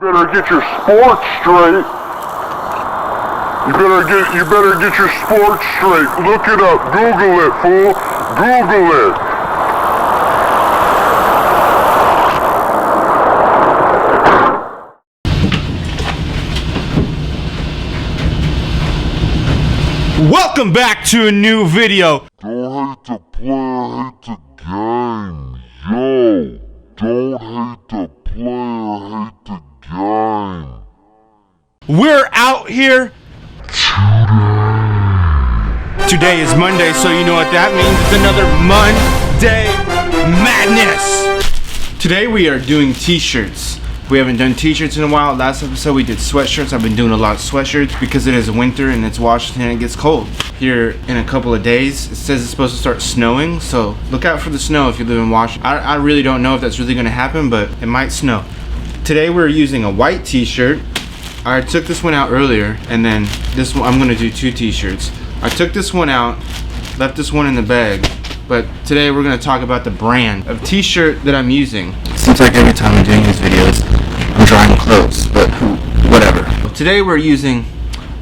better get your sports straight. You better get your sports straight. Look it up. Google it, fool. Google it. Welcome back to a new video. Don't hate the player, hate the game. Yo, don't hate the player, hate the game. We're out here. Today is Monday, so you know what that means. It's another Monday Madness. Today we are doing t-shirts. We haven't done t-shirts in a while. Last episode we did sweatshirts. I've been doing a lot of sweatshirts because it is winter and it's Washington and it gets cold. Here in a couple of days, it says it's supposed to start snowing, so look out for the snow if you live in Washington. I really don't know if that's really going to happen, but it might snow. Today we're using a white t-shirt. I took this one out earlier, and then this one, I'm going to do two t-shirts. I took this one out, left this one in the bag, but today we're going to talk about the brand of t-shirt that I'm using. Seems like every time I'm doing these videos, I'm drawing clothes, but whatever. Today we're using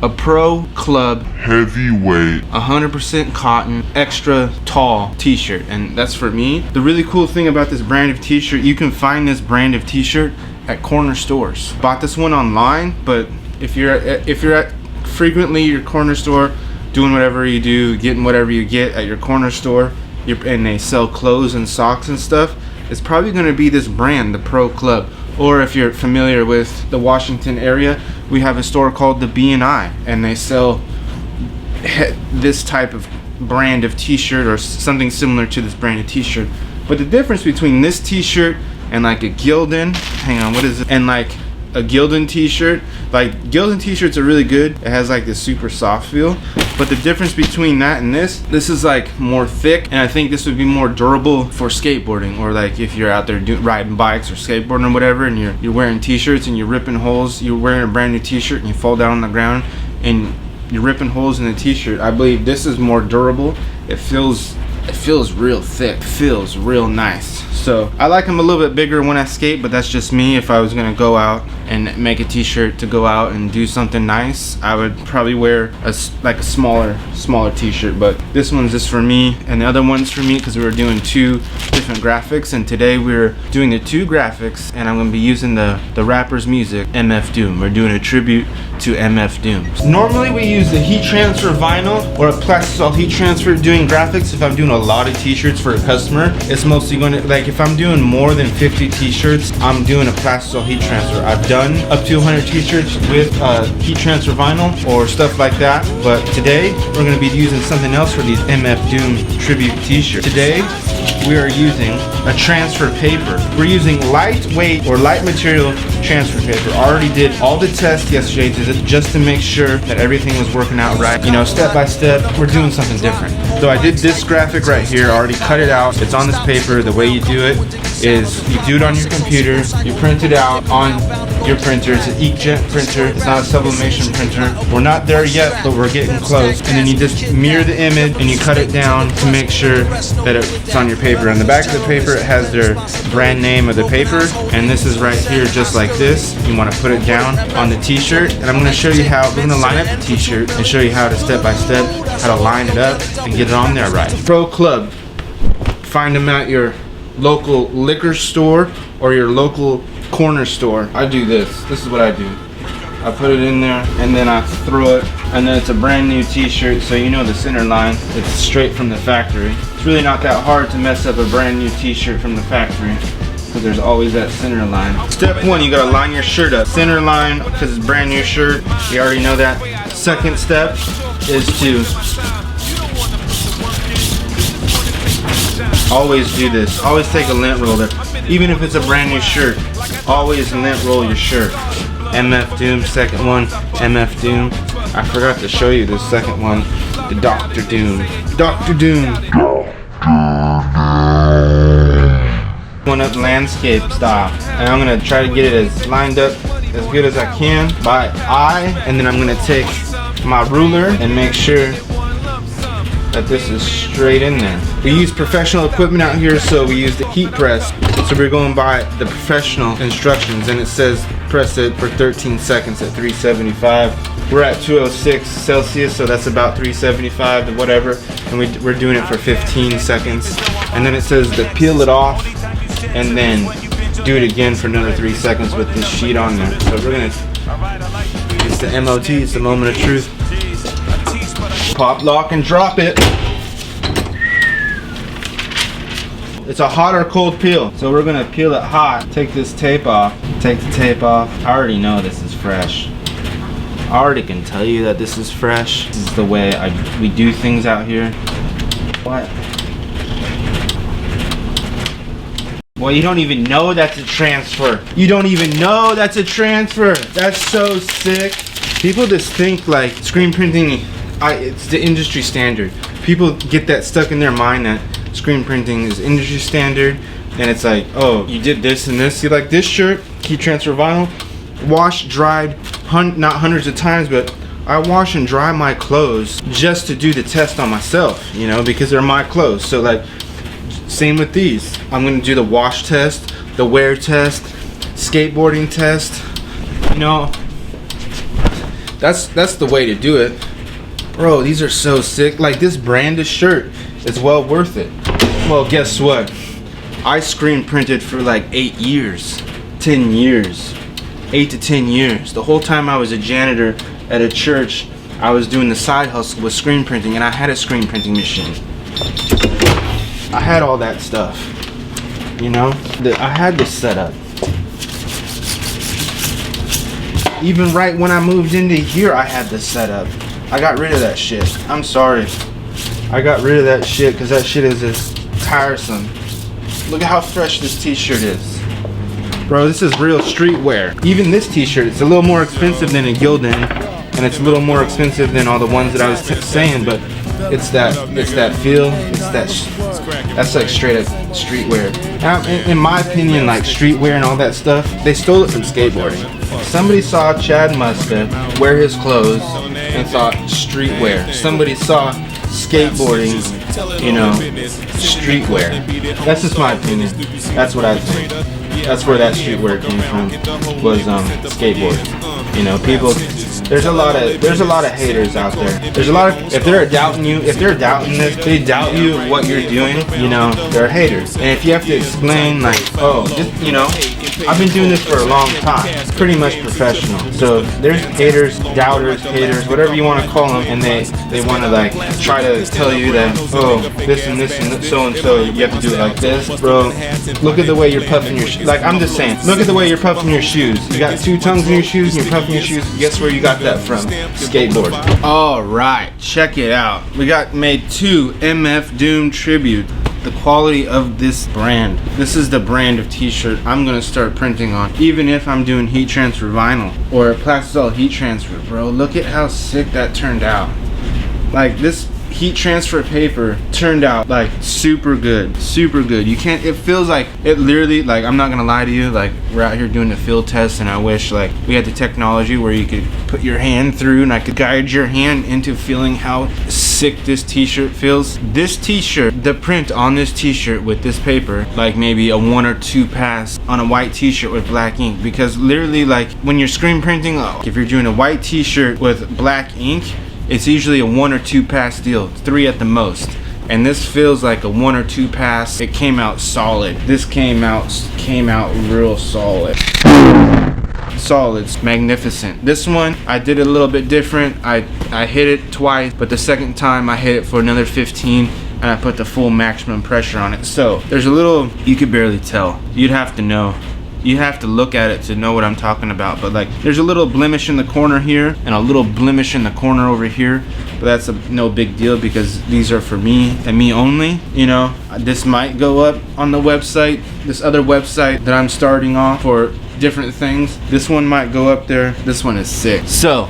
a Pro Club Heavyweight 100% cotton extra tall t-shirt, and that's for me. The really cool thing about this brand of t-shirt, you can find this brand of t-shirt at corner stores. Bought this one online, but if you're at frequently your corner store doing whatever you do, getting whatever you get at your corner store, and they sell clothes and socks and stuff, it's probably going to be this brand, the Pro Club. Or if you're familiar with the Washington area, we have a store called the B&I, and they sell this type of brand of t-shirt or something similar to this brand of t-shirt. But the difference between this t-shirt and like a Gildan, and like a Gildan t-shirt, like Gildan t-shirts are really good. It has like this super soft feel, but the difference between that and this is like more thick, and I think this would be more durable for skateboarding, or like if you're out there riding bikes or skateboarding or whatever, and you're wearing t-shirts and you're ripping holes. You're wearing a brand new t-shirt and you fall down on the ground and you're ripping holes in the t-shirt. I believe this is more durable. It feels real thick, feels real nice. So I like them a little bit bigger when I skate, but that's just me. If I was gonna go out and make a t-shirt to go out and do something nice, I would probably wear a smaller t-shirt. But this one's just for me, and the other one's for me because we were doing two different graphics, and today we're doing the two graphics, and I'm gonna be using the rapper's music, MF Doom. We're doing a tribute to MF Doom. Normally we use the heat transfer vinyl or a plastisol heat transfer doing graphics. If I'm doing a lot of t-shirts for a customer, it's mostly going to, like if I'm doing more than 50 t-shirts, I'm doing a plastisol heat transfer. I've done up to 100 t-shirts with heat transfer vinyl or stuff like that, but today we're going to be using something else for these MF Doom tribute t-shirts. Today we are using a transfer paper. We're using lightweight or light material transfer paper. I already did all the tests yesterday just to make sure that everything was working out right. You know, step by step, we're doing something different. So I did this graphic right here, I already cut it out. It's on this paper. The way you do it is you do it on your computer, you print it out on your printer. It's an Inkjet printer, it's not a sublimation printer. We're not there yet, but we're getting close. And then you just mirror the image and you cut it down to make sure that it's on your paper. On the back of the paper it has their brand name of the paper, and this is right here just like this. You want to put it down on the t-shirt, and I'm going to show you how, we're going to line up the t-shirt and show you how to step by step, how to line it up and get it on there right. Pro Club, find them at your local liquor store or your local corner store. I do this is what I do. I put it in there and then I throw it, and then it's a brand new t-shirt, so you know the center line, it's straight from the factory. It's really not that hard to mess up a brand new t-shirt from the factory, because there's always that center line. Step one, you gotta line your shirt up. Center line, because it's a brand new shirt, you already know that. Second step is to always do this. Always take a lint roller. Even if it's a brand new shirt, always lint roll your shirt. MF Doom, second one, MF Doom. I forgot to show you the second one, the Dr. Doom. Dr. Doom. One up landscape style, and I'm gonna try to get it as lined up as good as I can by eye, and then I'm gonna take my ruler and make sure that this is straight in there. We use professional equipment out here, so we use the heat press. So we're going by the professional instructions, and it says press it for 13 seconds at 375. We're at 206 Celsius, so that's about 375 or whatever, and we're doing it for 15 seconds. And then it says to peel it off and then do it again for another 3 seconds with this sheet on there. So we're gonna, it's the MOT, it's the moment of truth. Pop, lock, and drop it. It's a hot or cold peel, so we're gonna peel it hot. Take this tape off. Take the tape off. I already know this is fresh. I already can tell you that this is fresh. This is the way we do things out here. What? Well, you don't even know that's a transfer. You don't even know that's a transfer. That's so sick. People just think like screen printing, it's the industry standard. People get that stuck in their mind that screen printing is industry standard, and it's like, oh, you did this and this. See, like this shirt, heat transfer vinyl, washed, dried, not hundreds of times, but I wash and dry my clothes just to do the test on myself, you know, because they're my clothes. So like, same with these. I'm gonna do the wash test, the wear test, skateboarding test. You know, that's the way to do it. Bro, these are so sick. Like this branded shirt is well worth it. Well, guess what? I screen printed for like 8 years, 10 years, 8 to 10 years. The whole time I was a janitor at a church, I was doing the side hustle with screen printing, and I had a screen printing machine. I had all that stuff, you know? I had this set up. Even right when I moved into here, I had this set up. I got rid of that shit. I'm sorry. I got rid of that shit because that shit is just tiresome. Look at how fresh this t-shirt is. Bro, this is real streetwear. Even this t-shirt, it's a little more expensive than a Gildan, and it's a little more expensive than all the ones that I was saying, but it's that feel, that's like straight up streetwear. Now, in my opinion, like streetwear and all that stuff, they stole it from skateboarding. Somebody saw Chad Muska wear his clothes and thought streetwear. Somebody saw skateboarding, you know, streetwear. That's just my opinion. That's what I think. That's where that streetwear came from, was skateboarding. You know, people, there's a lot of haters out there. There's a lot of, if they're doubting you, if they're doubting this, they doubt you what you're doing, you know, they're haters. And if you have to explain like, oh, just, you know, I've been doing this for a long time, pretty much professional. So there's haters, doubters, haters, whatever you want to call them, and they want to like try to tell you that, oh, this and so and so, you have to do it like this. Bro, look at the way you're puffing your shoes. Like, I'm just saying, look at the way you're puffing your shoes. You got 2 tongues in your shoes and you're puffing your shoes. Guess where you got that from? Skateboard. Alright, check it out. We got made 2 MF Doom tribute. The quality of this brand. This is the brand of t-shirt I'm gonna start printing on, even if I'm doing heat transfer vinyl or Plastisol heat transfer. Bro, look at how sick that turned out. Like, this heat transfer paper turned out like super good, super good. You can't, it feels like, it literally, like, I'm not gonna lie to you, like, we're out here doing the field test, and I wish like we had the technology where you could put your hand through and I could guide your hand into feeling how sick this t-shirt feels. This t-shirt, the print on this t-shirt with this paper, like maybe a 1 or 2 pass on a white t-shirt with black ink, because literally, like, when you're screen printing, if you're doing a white t-shirt with black ink, it's usually a 1 or 2 pass deal, 3 at the most. And this feels like a 1 or 2 pass. It came out solid. This came out real solid. Solid, magnificent. This one, I did it a little bit different. I hit it twice, but the second time I hit it for another 15, and I put the full maximum pressure on it. So there's a little, you could barely tell. You'd have to know. You have to look at it to know what I'm talking about. But like, there's a little blemish in the corner here and a little blemish in the corner over here, but that's no big deal because these are for me and me only. You know, this might go up on the website, this other website that I'm starting off for different things. This one might go up there. This one is sick. So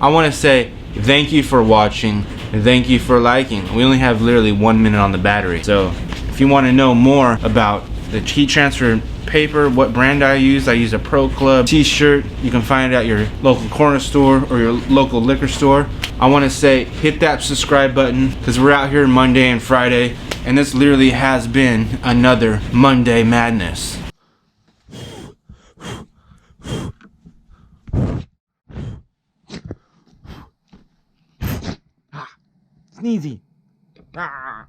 I want to say thank you for watching and thank you for liking. We only have literally 1 minute on the battery. So if you want to know more about the heat transfer paper, what brand I use a Pro Club t-shirt. You can find it at your local corner store or your local liquor store. I want to say hit that subscribe button because we're out here Monday and Friday, and this literally has been another Monday Madness. Sneezy. Ah.